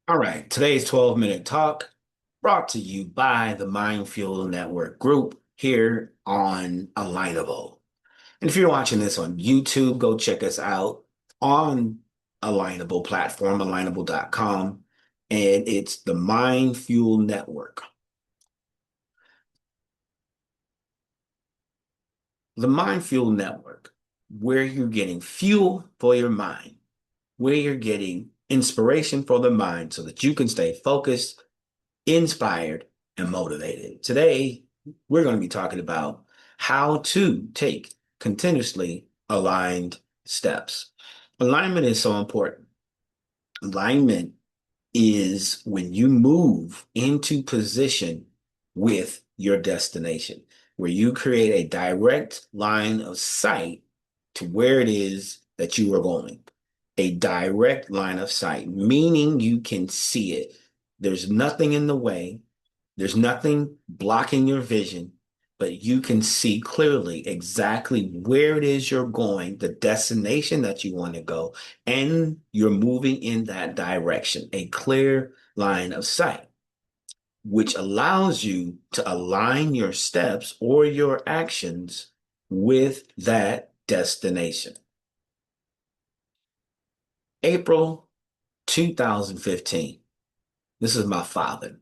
All right, today's 12-minute talk brought to you by the Mind Fuel Network group here on Alignable. And if you're watching this on YouTube, go check us out on Alignable platform, alignable.com, and it's the Mind Fuel Network. The Mind Fuel Network, where you're getting fuel for your mind, where you're getting inspiration for the mind so that you can stay focused, inspired, and motivated. Today, we're going to be talking about how to take continuously aligned steps. Alignment is so important. Alignment is when you move into position with your destination, where you create a direct line of sight to where it is that you are going. A direct line of sight, meaning you can see it. There's nothing in the way. There's nothing blocking your vision, but you can see clearly exactly where it is you're going, the destination that you want to go, and you're moving in that direction, a clear line of sight, which allows you to align your steps or your actions with that destination. April 2015. This is my father.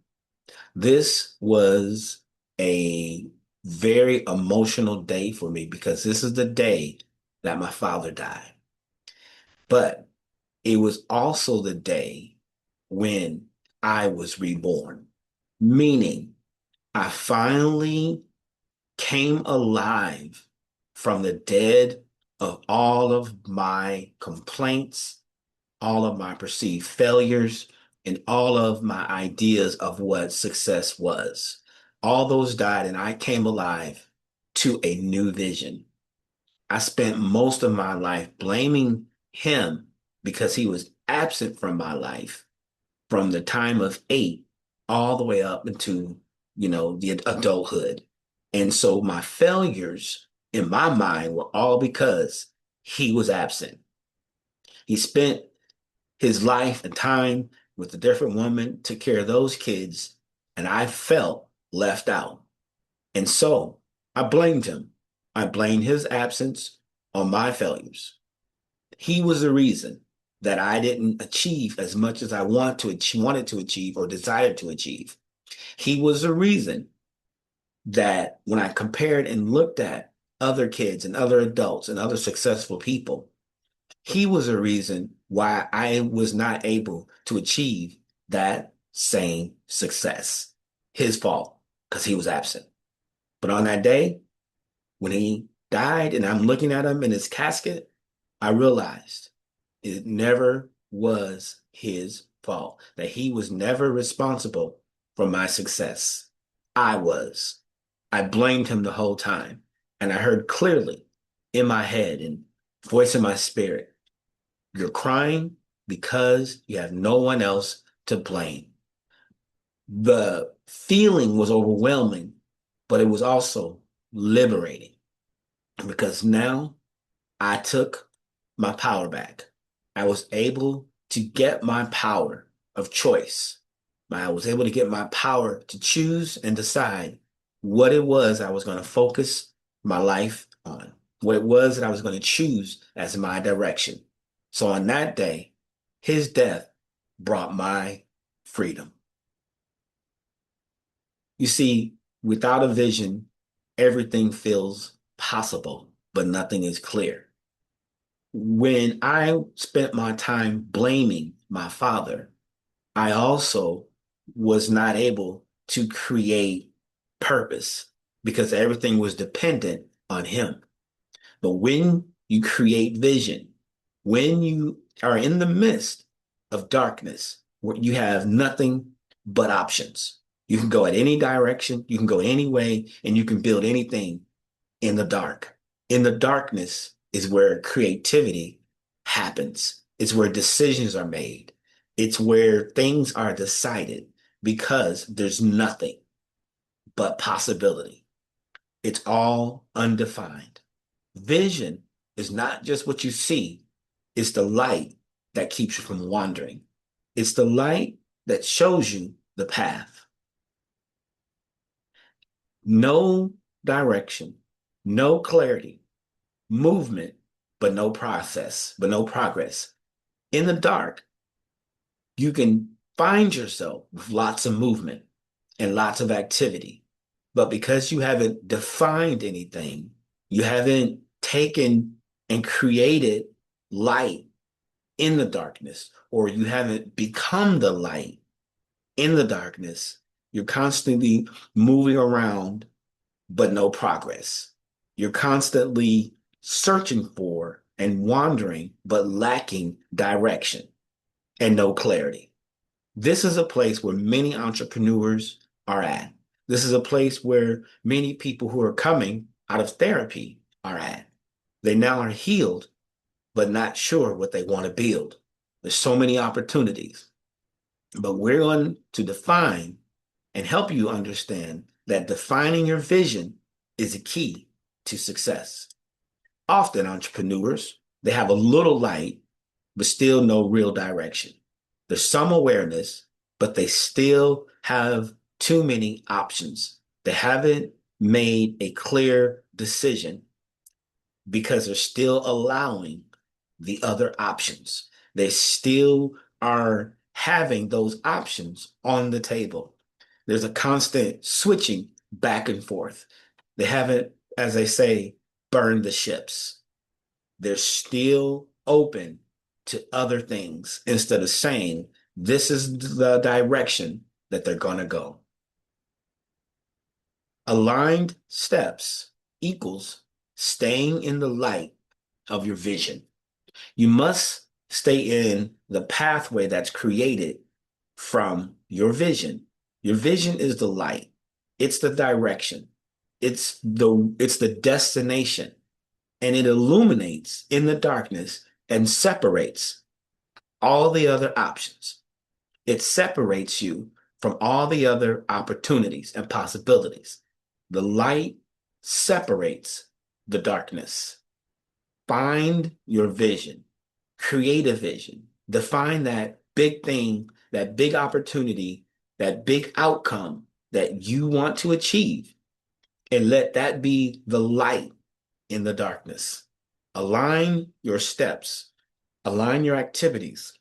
This was a very emotional day for me because this is the day that my father died. But it was also the day when I was reborn, meaning I finally came alive from the dead of all of my complaints, all of my perceived failures, and all of my ideas of what success was. All those died, and I came alive to a new vision. I spent most of my life blaming him because he was absent from my life from the time of 8 all the way up into, the adulthood. And so my failures in my mind were all because he was absent. He spent his life and time with a different woman, took care of those kids, and I felt left out. And so I blamed him. I blamed his absence on my failures. He was the reason that I didn't achieve as much as wanted to achieve or desired to achieve. He was the reason that when I compared and looked at other kids and other adults and other successful people, he was a reason why I was not able to achieve that same success. His fault, because he was absent. But on that day, when he died and I'm looking at him in his casket, I realized it never was his fault, that he was never responsible for my success. I was. I blamed him the whole time. And I heard clearly in my head and voice in my spirit, you're crying because you have no one else to blame. The feeling was overwhelming, but it was also liberating because now I took my power back. I was able to get my power of choice. I was able to get my power to choose and decide what it was I was going to focus my life on, what it was that I was going to choose as my direction. So on that day, his death brought my freedom. You see, without a vision, everything feels possible, but nothing is clear. When I spent my time blaming my father, I also was not able to create purpose because everything was dependent on him. But when you create vision, when you are in the midst of darkness, where you have nothing but options, you can go at any direction, you can go any way, and you can build anything in the dark. In the darkness is where creativity happens. It's where decisions are made. It's where things are decided because there's nothing but possibility. It's all undefined. Vision is not just what you see, it's the light that keeps you from wandering. It's the light that shows you the path. No direction, no clarity, movement, but no process, but no progress. In the dark, you can find yourself with lots of movement and lots of activity. But because you haven't defined anything, you haven't taken and created light in the darkness, or you haven't become the light in the darkness, you're constantly moving around, but no progress. You're constantly searching for and wandering, but lacking direction and no clarity. This is a place where many entrepreneurs are at. This is a place where many people who are coming out of therapy are at. They now are healed, but not sure what they want to build. There's so many opportunities, but we're going to define and help you understand that defining your vision is a key to success. Often entrepreneurs, they have a little light, but still no real direction. There's some awareness, but they still have too many options. They haven't made a clear decision because they're still allowing the other options. They still are having those options on the table. There's a constant switching back and forth. They haven't, as they say, burned the ships. They're still open to other things instead of saying, this is the direction that they're going to go. Aligned steps equals staying in the light of your vision. You must stay in the pathway that's created from your vision. Your vision is the light. It's the direction. It's the destination, and it illuminates in the darkness and separates all the other options. It separates you from all the other opportunities and possibilities. The light separates the darkness. Find your vision, create a vision, define that big thing, that big opportunity, that big outcome that you want to achieve, and let that be the light in the darkness. Align your steps, align your activities,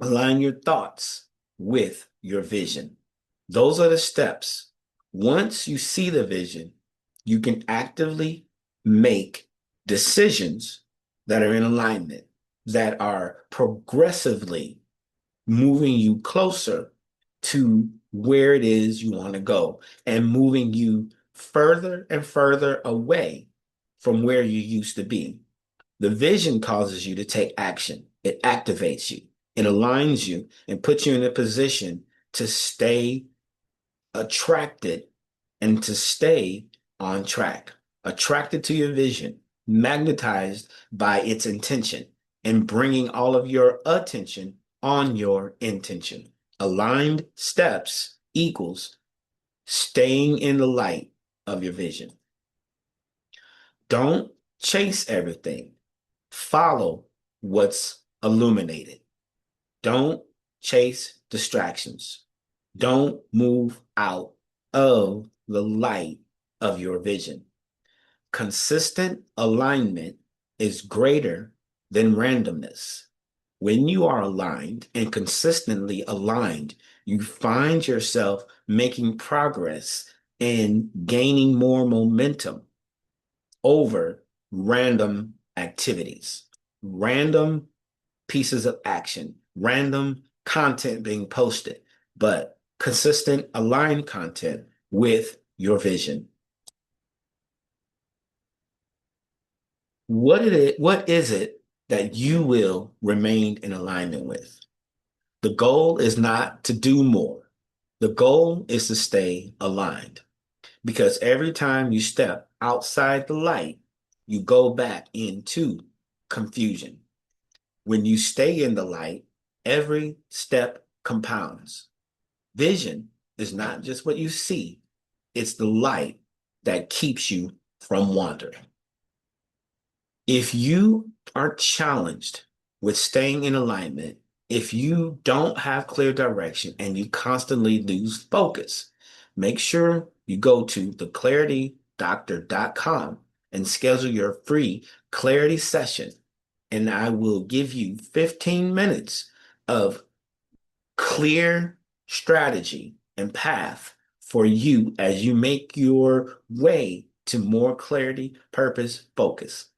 align your thoughts with your vision. Those are the steps. Once you see the vision, you can actively make decisions that are in alignment, that are progressively moving you closer to where it is you want to go and moving you further and further away from where you used to be. The vision causes you to take action. It activates you. It aligns you and puts you in a position to stay attracted and to stay on track, attracted to your vision, magnetized by its intention, and bringing all of your attention on your intention. Aligned steps equals staying in the light of your vision. Don't chase everything. Follow what's illuminated. Don't chase distractions. Don't move out of the light of your vision. Consistent alignment is greater than randomness. When you are aligned and consistently aligned, you find yourself making progress and gaining more momentum over random activities, random pieces of action, random content being posted, but consistent aligned content with your vision. What is it that you will remain in alignment with? The goal is not to do more. The goal is to stay aligned, because every time you step outside the light, you go back into confusion. When you stay in the light, every step compounds. Vision is not just what you see, it's the light that keeps you from wandering. If you are challenged with staying in alignment, If you don't have clear direction and you constantly lose focus, make sure you go to theclaritydoctor.com and schedule your free clarity session. And I will give you 15 minutes of clear strategy and path for you as you make your way to more clarity, purpose, focus.